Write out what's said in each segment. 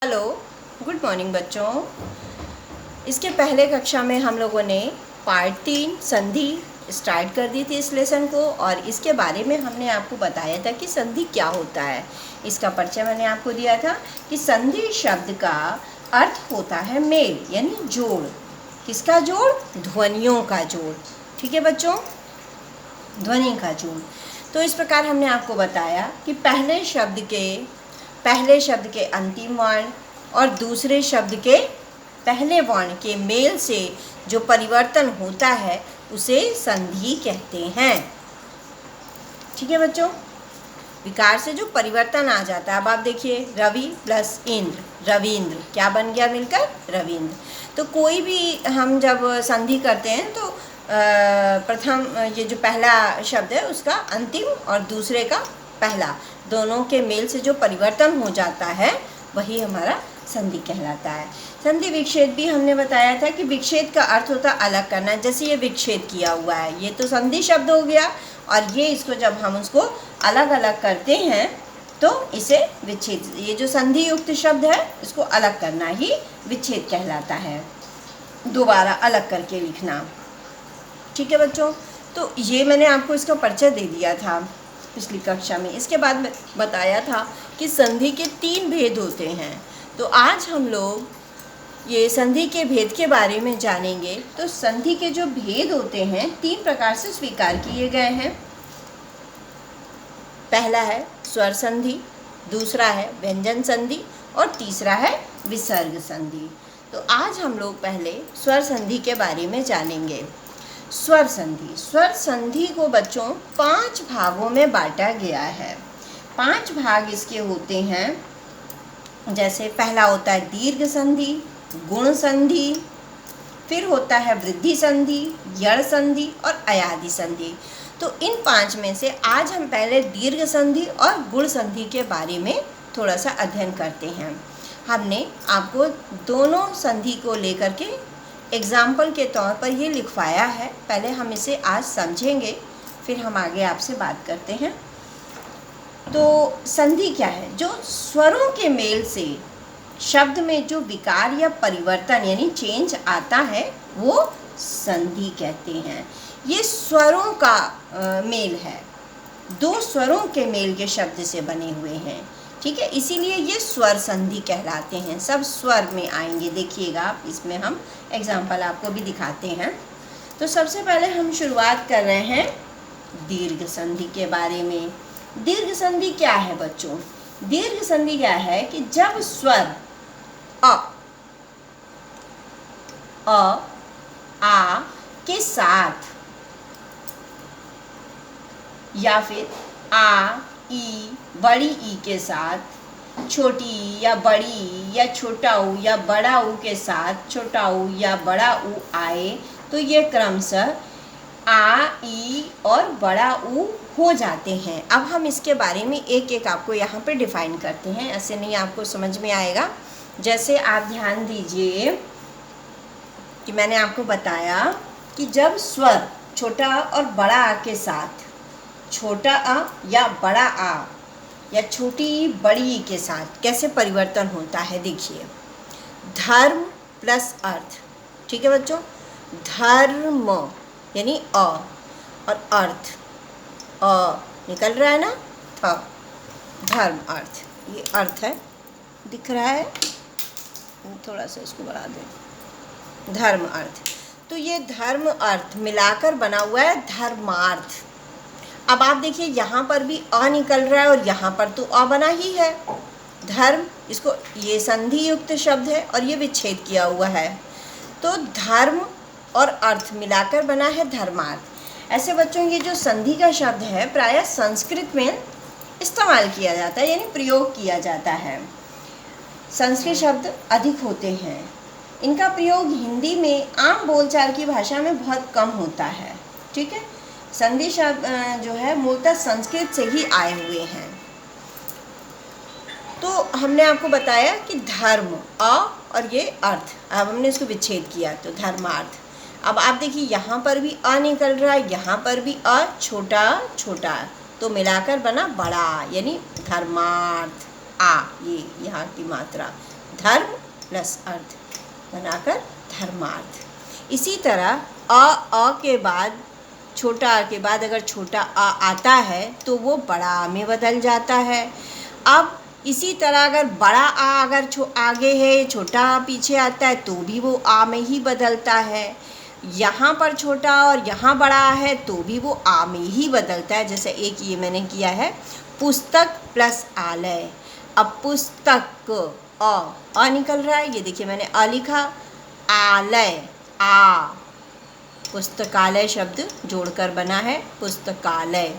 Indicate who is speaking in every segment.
Speaker 1: Hello, good morning बच्चों। इसके पहले कक्षा में हम लोगों ने पार्ट 3 संधि स्टार्ट कर दी थी इस लेसन को, और इसके बारे में हमने आपको बताया था कि संधि क्या होता है। इसका परिचय मैंने आपको दिया था कि संधि शब्द का अर्थ होता है मेल, यानी जोड़। किसका जोड़? ध्वनियों का जोड़। ठीक है बच्चों, ध्वनि का जोड़। तो इस प्रकार हमने आपको बताया कि पहले शब्द के अंतिम वर्ण और दूसरे शब्द के पहले वर्ण के मेल से जो परिवर्तन होता है उसे संधि कहते हैं। ठीक है बच्चों, विकार से जो परिवर्तन आ जाता है। अब आप देखिए, रवि प्लस इंद्र, रविंद्र, क्या बन गया मिलकर? रविंद्र। तो कोई भी हम जब संधि करते हैं तो प्रथम ये जो पहला शब्द है उसका अंतिम और दूसरे का पहला, दोनों के मेल से जो परिवर्तन हो जाता है वही हमारा संधि कहलाता है। संधि विच्छेद भी हमने बताया था कि विच्छेद का अर्थ होता है अलग करना। जैसे ये विच्छेद किया हुआ है, ये तो संधि शब्द हो गया, और ये इसको जब हम उसको अलग अलग करते हैं तो इसे विच्छेद, ये जो संधि युक्त शब्द है इसको अलग करना ही विच्छेद कहलाता है, दोबारा अलग करके लिखना। ठीक है बच्चों, तो ये मैंने आपको इसका परिचय दे दिया था पिछली कक्षा में। इसके बाद बताया था कि संधि के 3 भेद होते हैं। तो आज हम लोग ये संधि के भेद के बारे में जानेंगे। तो संधि के जो भेद होते हैं 3 प्रकार से स्वीकार किए गए हैं। पहला है स्वर संधि, दूसरा है व्यंजन संधि, और तीसरा है विसर्ग संधि। तो आज हम लोग पहले स्वर संधि के बारे में जानेंगे। स्वर संधि को बच्चों 5 भागों में बांटा गया है। 5 भाग इसके होते हैं। जैसे पहला होता है दीर्घ संधि, गुण संधि, फिर होता है वृद्धि संधि, यड़ संधि और अयादि संधि। तो इन 5 में से आज हम पहले दीर्घ संधि और गुण संधि के बारे में थोड़ा सा अध्ययन करते हैं। हमने आपको दोनों संधि को लेकर के एग्जाम्पल के तौर पर ये लिखवाया है। पहले हम इसे आज समझेंगे, फिर हम आगे आपसे बात करते हैं। तो संधि क्या है? जो स्वरों के मेल से शब्द में जो विकार या परिवर्तन यानी चेंज आता है वो संधि कहते हैं। ये स्वरों का मेल है, 2 स्वरों के मेल के शब्द से बने हुए हैं। ठीक है, इसीलिए ये स्वर संधि कहलाते हैं। सब स्वर में आएंगे, देखिएगा आप, इसमें हम एग्जाम्पल आपको भी दिखाते हैं। तो सबसे पहले हम शुरुआत कर रहे हैं दीर्घ संधि के बारे में। दीर्घ संधि क्या है बच्चों? दीर्घ संधि क्या है कि जब स्वर अ, आ के साथ या फिर आ, ई, बड़ी ई के साथ छोटी या बड़ी या छोटा ऊ या बड़ा ऊ के साथ छोटा ऊ या बड़ा ऊ आए तो ये क्रमशः आ, ई और बड़ा ऊ हो जाते हैं। अब हम इसके बारे में एक एक आपको यहाँ पे डिफाइन करते हैं, ऐसे नहीं आपको समझ में आएगा। जैसे आप ध्यान दीजिए कि मैंने आपको बताया कि जब स्वर छोटा और बड़ा आ के साथ, छोटा आ या बड़ा आ या छोटी बड़ी के साथ कैसे परिवर्तन होता है, देखिए। धर्म प्लस अर्थ। ठीक है बच्चों, धर्म यानी अ, और अर्थ अ निकल रहा है ना, थ, धर्म अर्थ, ये अर्थ है, दिख रहा है, थोड़ा सा इसको बढ़ा दें, धर्म अर्थ। तो ये धर्म अर्थ मिलाकर बना हुआ है धर्मार्थ। अब आप देखिए यहाँ पर भी अ निकल रहा है और यहाँ पर तो अ बना ही है। धर्म, इसको, ये संधि युक्त शब्द है और ये विच्छेद किया हुआ है, तो धर्म और अर्थ मिलाकर बना है धर्मार्थ। ऐसे बच्चों ये जो संधि का शब्द है प्रायः संस्कृत में इस्तेमाल किया जाता है, यानी प्रयोग किया जाता है। संस्कृत शब्द अधिक होते हैं, इनका प्रयोग हिंदी में आम बोलचाल की भाषा में बहुत कम होता है। ठीक है, संधि शब्द जो है मूलतः संस्कृत से ही आए हुए हैं। तो हमने आपको बताया कि धर्म अ और ये अर्थ, अब हमने इसको विच्छेद किया तो धर्मार्थ। अब आप देखिए यहाँ पर भी अ निकल रहा है, यहाँ पर भी अ, छोटा छोटा, तो मिलाकर बना बड़ा, यानी धर्मार्थ। आ, ये यहाँ की मात्रा धर्म प्लस अर्थ बनाकर धर्मार्थ। इसी तरह अ के बाद, छोटा आ के बाद अगर छोटा आ आता है तो वो बड़ा आ में बदल जाता है। अब इसी तरह अगर बड़ा आ अगर आगे है, छोटा आ पीछे आता है तो भी वो आ में ही बदलता है। यहाँ पर छोटा और यहाँ बड़ा है तो भी वो आ में ही बदलता है। जैसे एक ये मैंने किया है पुस्तक प्लस आलय। अब पुस्तक अ निकल रहा है, ये देखिए मैंने अ लिखा, आलय आ, पुस्तकालय शब्द जोड़कर बना है पुस्तकालय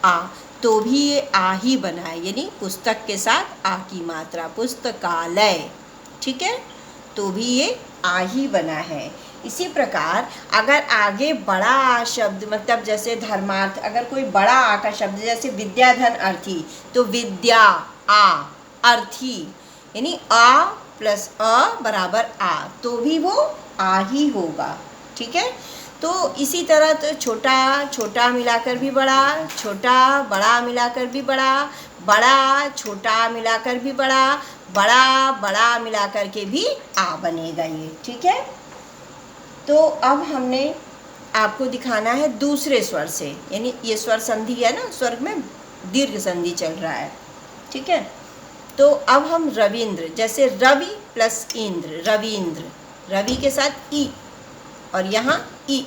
Speaker 1: आ, तो भी ये आ ही बना है, यानी पुस्तक के साथ आ की मात्रा पुस्तकालय, ठीक है, तो भी ये आ ही बना है। इसी प्रकार अगर आगे बड़ा आ शब्द, मतलब जैसे धर्मार्थ, अगर कोई बड़ा आ का शब्द जैसे विद्याधन अर्थी, तो विद्या आ अर्थी, यानी आ प्लस अ बराबर आ, तो भी वो आ ही होगा, ठीक है। तो इसी तरह तो छोटा छोटा मिलाकर भी बड़ा, छोटा बड़ा मिलाकर भी बड़ा, बड़ा छोटा मिलाकर भी बड़ा, बड़ा बड़ा मिलाकर के भी आ बनेगा ये, ठीक है। तो अब हमने आपको दिखाना है दूसरे स्वर से, यानी ये स्वर संधि है ना, स्वर में दीर्घ संधि चल रहा है, ठीक है। तो अब हम रविंद्र, जैसे रवि प्लस इंद्र, रविंद्र, रवि के साथ ई और यहाँ ई,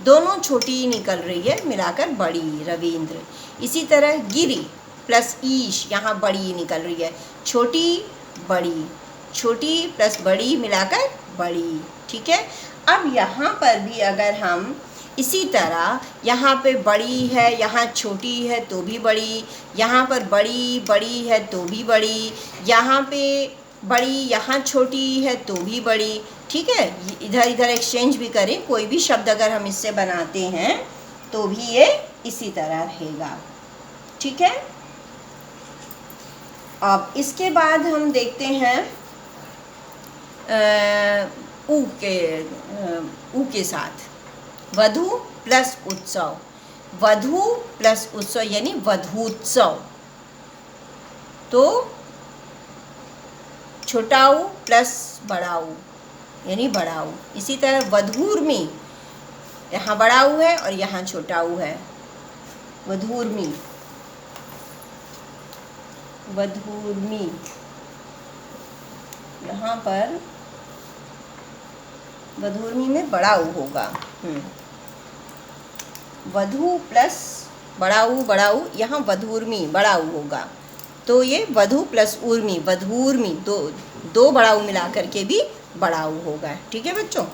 Speaker 1: दोनों छोटी ई निकल रही है मिलाकर बड़ी, रविंद्र। इसी तरह गिरी प्लस ईश, यहाँ बड़ी ई निकल रही है, छोटी बड़ी, छोटी प्लस बड़ी मिलाकर बड़ी, ठीक है। अब यहाँ पर भी अगर हम इसी तरह, यहाँ पे बड़ी है, यहाँ छोटी है तो भी बड़ी, यहाँ पर बड़ी बड़ी है तो भी बड़ी, यहाँ पे बड़ी यहाँ छोटी है तो भी बड़ी, ठीक है। इधर इधर एक्सचेंज भी करें, कोई भी शब्द अगर हम इससे बनाते हैं तो भी ये इसी तरह रहेगा, ठीक है। अब इसके बाद हम देखते हैं ऊ के साथ वधु प्लस उत्सव, वधु प्लस उत्सव यानी वधूत्सव, तो छोटाऊ प्लस बड़ाऊ यानी बड़ाऊ। इसी तरह वधूर्मी, यहाँ बड़ाऊ है और यहाँ छोटाऊ है, वधूर्मी, वधूर्मी, यहाँ पर वधूर्मी में बड़ाऊ होगा, वधु प्लस बड़ाऊ, बड़ाऊ, यहाँ वधूर्मी बड़ाऊ होगा, तो ये वधु प्लस ऊर्मी, वधूर्मी, दो बड़ाऊ मिलाकर के भी बड़ाऊ होगा, ठीक है बच्चों।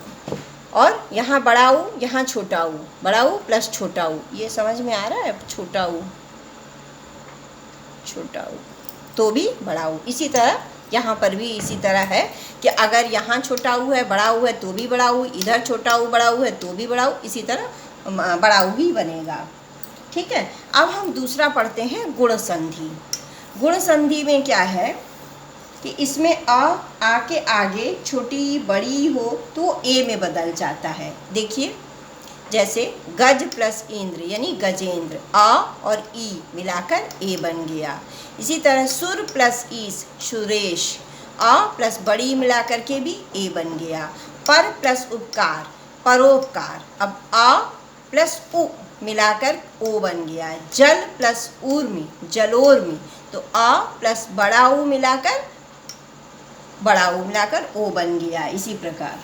Speaker 1: और यहाँ बड़ाऊ, यहाँ छोटाऊ, बड़ाऊ प्लस छोटाऊ, ये समझ में आ रहा है, छोटाऊ छोटाऊ तो भी बड़ाऊ। इसी तरह यहाँ पर भी इसी तरह है कि अगर यहाँ छोटाऊ है बड़ाऊ है तो भी बड़ाऊ, इधर छोटाऊ बड़ाऊ है तो भी बड़ाऊ, इसी तरह बड़ाऊ ही बनेगा, ठीक है। अब हम दूसरा पढ़ते हैं गुण संधि। गुण संधि में क्या है कि इसमें आ के आगे छोटी बड़ी हो तो ए में बदल जाता है। देखिए जैसे गज प्लस इंद्र यानी गजेंद्र, आ और ई मिलाकर ए बन गया। इसी तरह सुर प्लस ईस, सुरेश, आ प्लस बड़ी मिलाकर के भी ए बन गया। पर प्लस उपकार, परोपकार, अब आ प्लस उ मिलाकर ओ बन गया। जल प्लस ऊर्मी, जलोर्मी, तो आ प्लस बड़ाऊ मिलाकर ओ बन गया। इसी प्रकार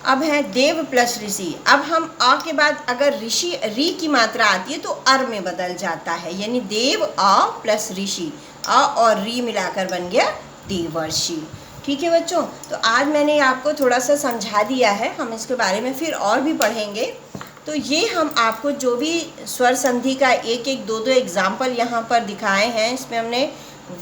Speaker 1: अब है देव प्लस ऋषि। अब हम आ के बाद अगर ऋषि री की मात्रा आती है तो अर में बदल जाता है, यानी देव आ प्लस ऋषि, आ और री मिलाकर बन गया देवर्षि, ठीक है बच्चों। तो आज मैंने आपको थोड़ा सा समझा दिया है, हम इसके बारे में फिर और भी पढ़ेंगे। तो ये हम आपको जो भी स्वर संधि का एक एक दो एग्जाम्पल यहाँ पर दिखाए हैं, इसमें हमने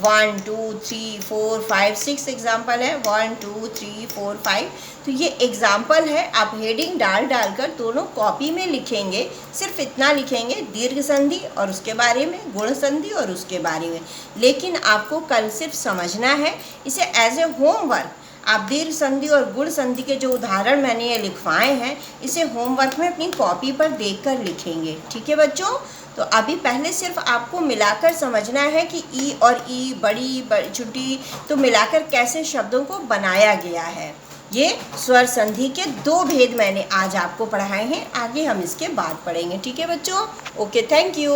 Speaker 1: 1 2 3 4 5 6 एग्जाम्पल है, 1 2 3 4 5। तो ये एग्जाम्पल है, आप हेडिंग डालकर दोनों कॉपी में लिखेंगे। सिर्फ इतना लिखेंगे दीर्घ संधि और उसके बारे में, गुण संधि और उसके बारे में। लेकिन आपको कल सिर्फ समझना है इसे एज ए होमवर्क। आप दीर्घ संधि और गुण संधि के जो उदाहरण मैंने ये लिखवाए हैं, इसे होमवर्क में अपनी कॉपी पर देखकर लिखेंगे, ठीक है बच्चों। तो तो अभी पहले सिर्फ आपको मिलाकर समझना है कि ई और ई, बड़ी छोटी, तो मिलाकर कैसे शब्दों को बनाया गया है। ये स्वर संधि के 2 भेद मैंने आज आपको पढ़ाए हैं, आगे हम इसके बाद पढ़ेंगे। ठीक है बच्चों, ओके, थैंक यू।